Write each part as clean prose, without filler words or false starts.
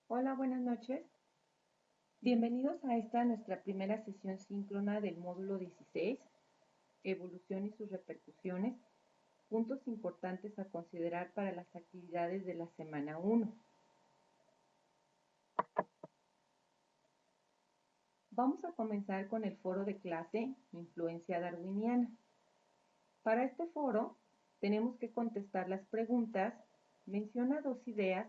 Hola, buenas noches. Bienvenidos a esta nuestra primera sesión síncrona del módulo 16, Evolución y sus repercusiones, puntos importantes a considerar para las actividades de la semana 1. Vamos a comenzar con el foro de clase Influencia darwiniana. Para este foro tenemos que contestar las preguntas. Menciona dos ideas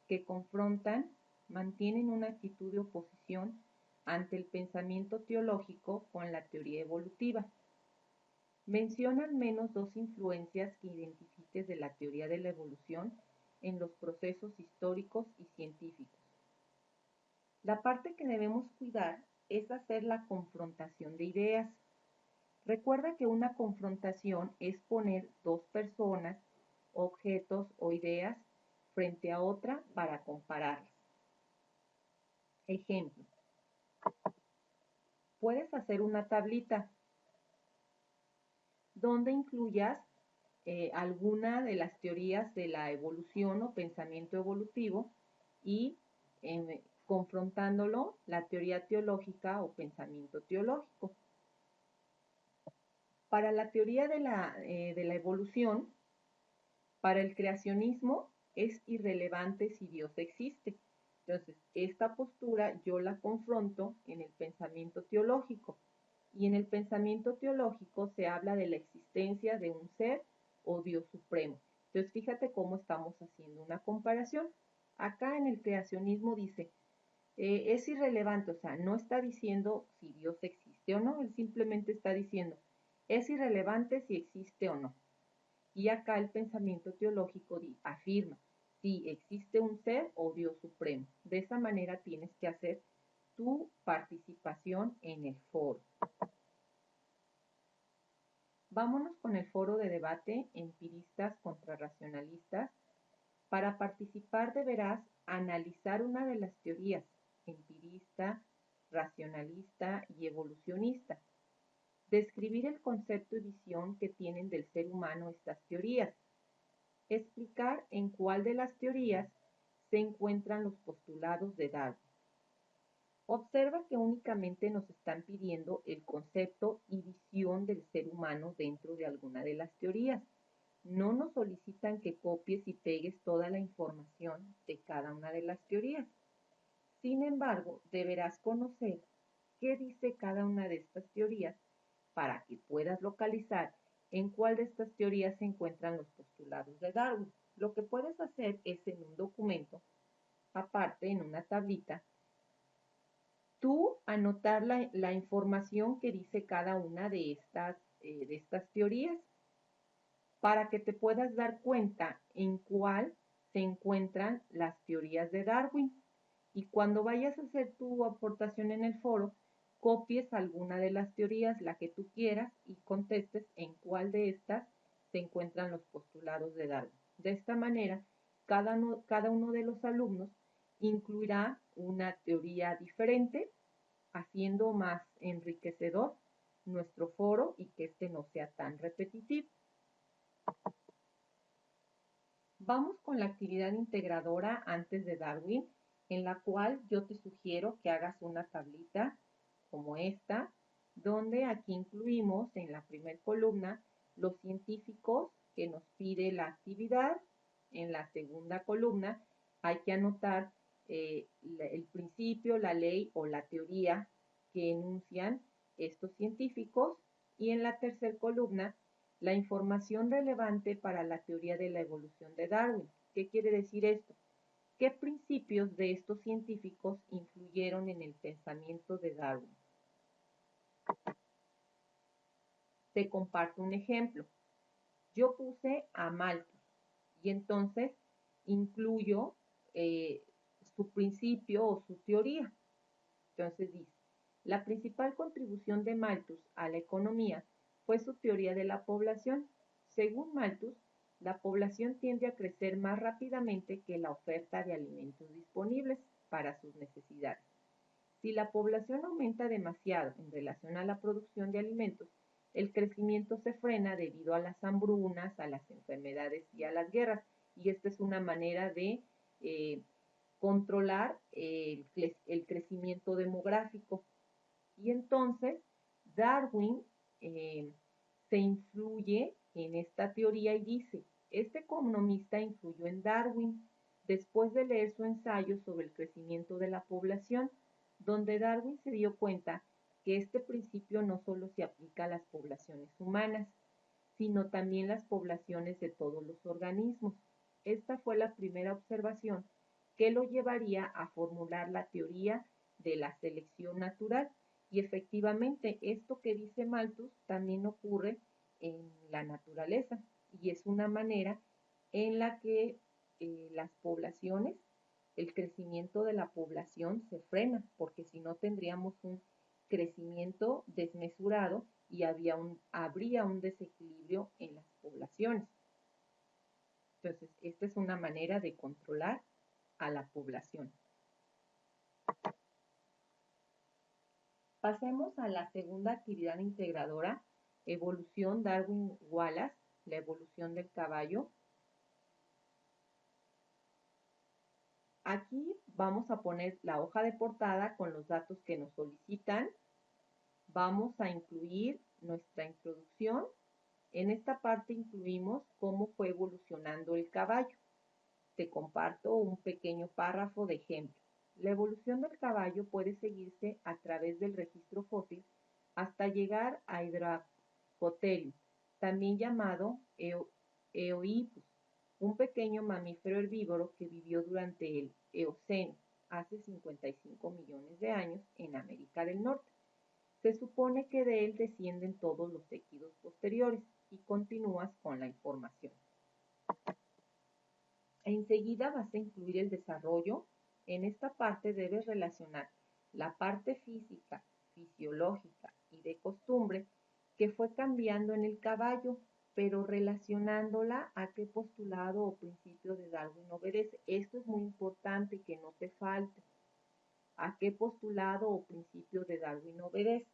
que confrontan, mantienen una actitud de oposición ante el pensamiento teológico con la teoría evolutiva. Menciona al menos dos influencias que identifiques de la teoría de la evolución en los procesos históricos y científicos. La parte que debemos cuidar es hacer la confrontación de ideas. Recuerda que una confrontación es poner dos personas, objetos o ideas frente a otra para compararlas. Ejemplo, puedes hacer una tablita donde incluyas alguna de las teorías de la evolución o pensamiento evolutivo y confrontándolo la teoría teológica o pensamiento teológico. Para la teoría de la evolución, para el creacionismo es irrelevante si Dios existe. Entonces, esta postura yo la confronto en el pensamiento teológico. Y en el pensamiento teológico se habla de la existencia de un ser o Dios supremo. Entonces, fíjate cómo estamos haciendo una comparación. Acá en el creacionismo dice, es irrelevante, o sea, no está diciendo si Dios existe o no, él simplemente está diciendo, es irrelevante si existe o no. Y acá el pensamiento teológico afirma si existe un ser o Dios supremo. De esa manera tienes que hacer tu participación en el foro. Vámonos con el foro de debate empiristas contra racionalistas. Para participar deberás analizar una de las teorías, empirista, racionalista y evolucionista. Describir el concepto y visión que tienen del ser humano estas teorías. Explicar en cuál de las teorías se encuentran los postulados de Darwin. Observa que únicamente nos están pidiendo el concepto y visión del ser humano dentro de alguna de las teorías. No nos solicitan que copies y pegues toda la información de cada una de las teorías. Sin embargo, deberás conocer qué dice cada una de estas teorías para que puedas localizar en cuál de estas teorías se encuentran los postulados de Darwin. Lo que puedes hacer es en un documento, aparte en una tablita, tú anotar la información que dice cada una de estas teorías para que te puedas dar cuenta en cuál se encuentran las teorías de Darwin. Y cuando vayas a hacer tu aportación en el foro, copies alguna de las teorías, la que tú quieras, y contestes en cuál de estas se encuentran los postulados de Darwin. De esta manera, cada uno de los alumnos incluirá una teoría diferente, haciendo más enriquecedor nuestro foro y que este no sea tan repetitivo. Vamos con la actividad integradora antes de Darwin, en la cual yo te sugiero que hagas una tablita como esta, donde aquí incluimos en la primera columna los científicos que nos pide la actividad. En la segunda columna hay que anotar el principio, la ley o la teoría que enuncian estos científicos. Y en la tercera columna la información relevante para la teoría de la evolución de Darwin. ¿Qué quiere decir esto? ¿Qué principios de estos científicos influyeron en el pensamiento de Darwin? Te comparto un ejemplo. Yo puse a Malthus y entonces incluyo su principio o su teoría. Entonces dice, la principal contribución de Malthus a la economía fue su teoría de la población. Según Malthus, la población tiende a crecer más rápidamente que la oferta de alimentos disponibles para sus necesidades. Si la población aumenta demasiado en relación a la producción de alimentos, el crecimiento se frena debido a las hambrunas, a las enfermedades y a las guerras. Y esta es una manera de controlar el crecimiento demográfico. Y entonces Darwin se influye en esta teoría y dice, este economista influyó en Darwin después de leer su ensayo sobre el crecimiento de la población, donde Darwin se dio cuenta que este principio no solo se aplica a las poblaciones humanas, sino también las poblaciones de todos los organismos. Esta fue la primera observación que lo llevaría a formular la teoría de la selección natural. Y efectivamente, esto que dice Malthus también ocurre en la naturaleza y es una manera en la que las poblaciones, el crecimiento de la población se frena, porque si no tendríamos un crecimiento desmesurado y habría un desequilibrio en las poblaciones. Entonces, esta es una manera de controlar a la población. Pasemos a la segunda actividad integradora, evolución Darwin-Wallace, la evolución del caballo. Aquí vamos a poner la hoja de portada con los datos que nos solicitan. Vamos a incluir nuestra introducción. En esta parte incluimos cómo fue evolucionando el caballo. Te comparto un pequeño párrafo de ejemplo. La evolución del caballo puede seguirse a través del registro fósil hasta llegar a Hydracotherium, también llamado Eohippus, un pequeño mamífero herbívoro que vivió durante el Eoceno, hace 55 millones de años, en América del Norte. Se supone que de él descienden todos los tejidos posteriores y continúas con la información. Enseguida vas a incluir el desarrollo. En esta parte debes relacionar la parte física, fisiológica y de costumbre que fue cambiando en el caballo, pero relacionándola a qué postulado o principio de Darwin obedece. Esto es muy importante que no te falte. ¿A qué postulado o principio de Darwin obedece?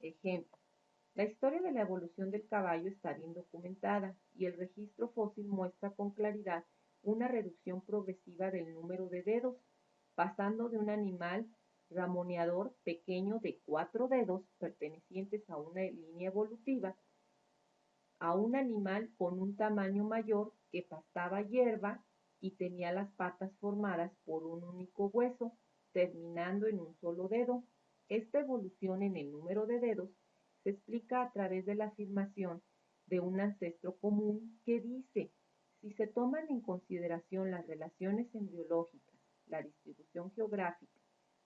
Ejemplo, la historia de la evolución del caballo está bien documentada y el registro fósil muestra con claridad una reducción progresiva del número de dedos, pasando de un animal ramoneador pequeño de 4 dedos pertenecientes a una línea evolutiva a un animal con un tamaño mayor que pastaba hierba y tenía las patas formadas por un único hueso, terminando en un solo dedo. Esta evolución en el número de dedos se explica a través de la afirmación de un ancestro común que dice, si se toman en consideración las relaciones embriológicas, la distribución geográfica,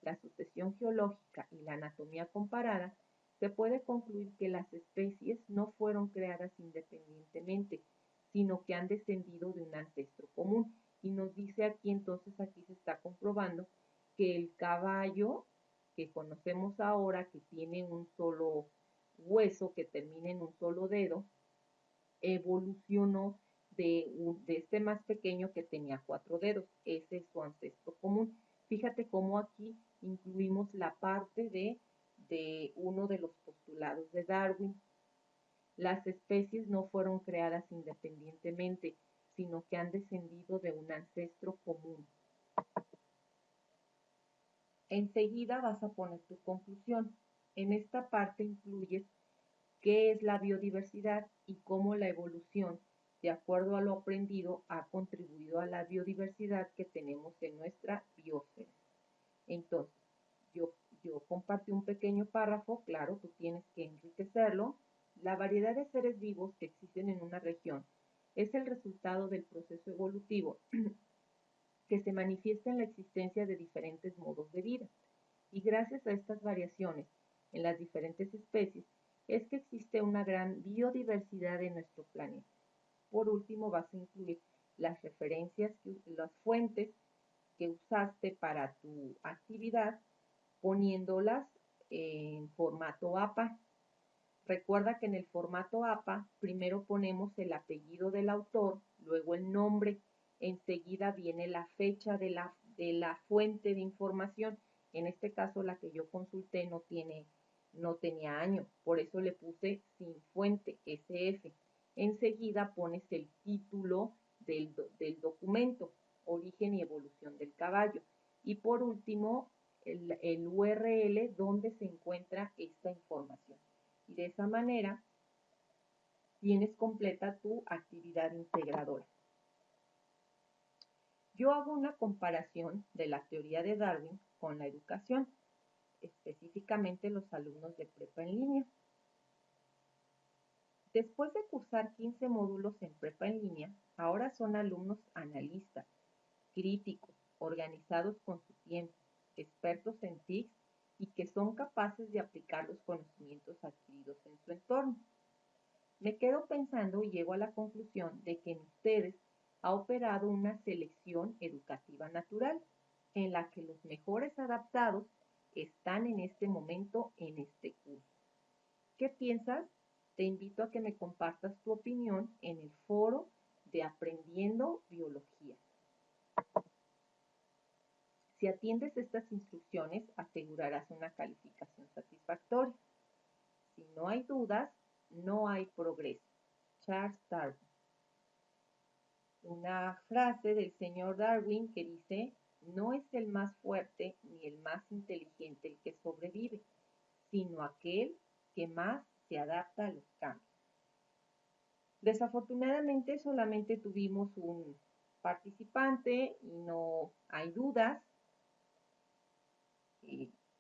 la sucesión geológica y la anatomía comparada, se puede concluir que las especies no fueron creadas independientemente, sino que han descendido de un ancestro común. Y nos dice aquí, entonces aquí se está comprobando que el caballo que conocemos ahora, que tiene un solo hueso, que termina en un solo dedo, evolucionó de este más pequeño que tenía 4 dedos. Ese es su ancestro común. Fíjate cómo aquí incluimos la parte de uno de los postulados de Darwin. Las especies no fueron creadas independientemente, sino que han descendido de un ancestro común. Enseguida vas a poner tu conclusión. En esta parte incluyes qué es la biodiversidad y cómo la evolución, de acuerdo a lo aprendido, ha contribuido a la biodiversidad que tenemos en nuestra biosfera. Entonces, yo compartí un pequeño párrafo, claro, tú tienes que enriquecerlo. La variedad de seres vivos que existen en una región es el resultado del proceso evolutivo que se manifiesta en la existencia de diferentes modos de vida. Y gracias a estas variaciones en las diferentes especies es que existe una gran biodiversidad en nuestro planeta. Por último, vas a incluir las referencias, las fuentes que usaste para tu actividad, poniéndolas en formato APA. Recuerda que en el formato APA primero ponemos el apellido del autor, luego el nombre, enseguida viene la fecha de la fuente de información. En este caso la que yo consulté no tenía año, por eso le puse sin fuente, SF. Enseguida pones el título del documento, origen y evolución del caballo. y por último el URL donde se encuentra esta información. Y de esa manera tienes completa tu actividad integradora. Yo hago una comparación de la teoría de Darwin con la educación, específicamente los alumnos de prepa en línea. Después de cursar 15 módulos en prepa en línea, ahora son alumnos analistas, críticos, organizados con su tiempo, expertos en TICs y que son capaces de aplicar los conocimientos adquiridos en su entorno. Me quedo pensando y llego a la conclusión de que en ustedes ha operado una selección educativa natural, en la que los mejores adaptados están en este momento en este curso. ¿Qué piensas? Te invito a que me compartas tu opinión en el foro de Aprendiendo Biología. Si atiendes estas instrucciones, asegurarás una calificación satisfactoria. Si no hay dudas, no hay progreso. Charles Darwin. Una frase del señor Darwin que dice: no es el más fuerte ni el más inteligente el que sobrevive, sino aquel que más se adapta a los cambios. Desafortunadamente solamente tuvimos un participante y no hay dudas.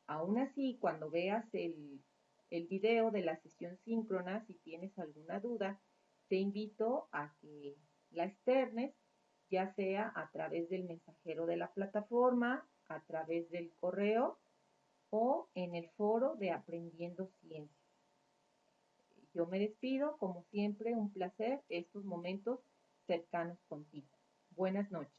Aún así, cuando veas el video de la sesión síncrona, si tienes alguna duda, te invito a que la externes, ya sea a través del mensajero de la plataforma, a través del correo o en el foro de Aprendiendo Ciencias. Yo me despido, como siempre, un placer estos momentos cercanos contigo. Buenas noches.